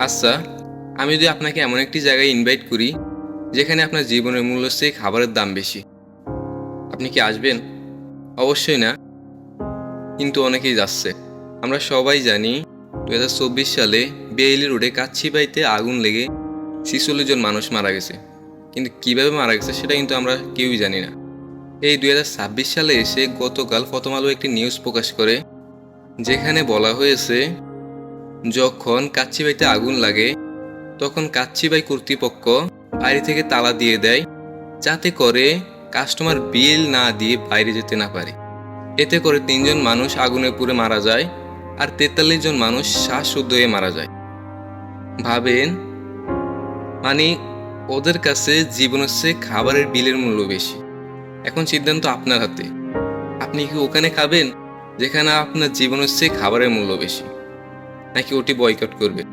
আচ্ছা, আমি যদি আপনাকে এমন একটি জায়গায় ইনভাইট করি যেখানে আপনার জীবনের মূল্য চেয়ে খাবারের দাম বেশি, আপনি কি আসবেন? অবশ্যই না, কিন্তু অনেকেই যাচ্ছে। আমরা সবাই জানি 2024 সালে বেইলি রোডে কাচ্চিবাইতে আগুন লেগে 46 জন মানুষ মারা গেছে, কিন্তু কিভাবে মারা গেছে সেটা কিন্তু আমরা কেউই জানি না। এই 2026 সালে এসে গতকাল প্রথম আলো একটি নিউজ প্রকাশ করে, যেখানে বলা হয়েছে যখন কাচ্চিবাইতে আগুন লাগে তখন কাচ্চিবাই কর্তৃপক্ষ বাইরে থেকে তালা দিয়ে দেয়, যাতে করে কাস্টমার বিল না দিয়ে বাইরে যেতে না পারে। এতে করে 3 জন মানুষ আগুনে পুড়ে মারা যায় আর 43 জন মানুষ শ্বাসরুদ্ধ হয়ে মারা যায়। ভাবেন, মানে ওদের কাছে জীবনের চেয়ে খাবারের বিলের মূল্য বেশি। এখন সিদ্ধান্ত আপনার হাতে। আপনি কি ওখানে খাবেন যেখানে আপনার জীবনের চেয়ে খাবারের মূল্য বেশি, নাকি ওটি বয়কট করবেন?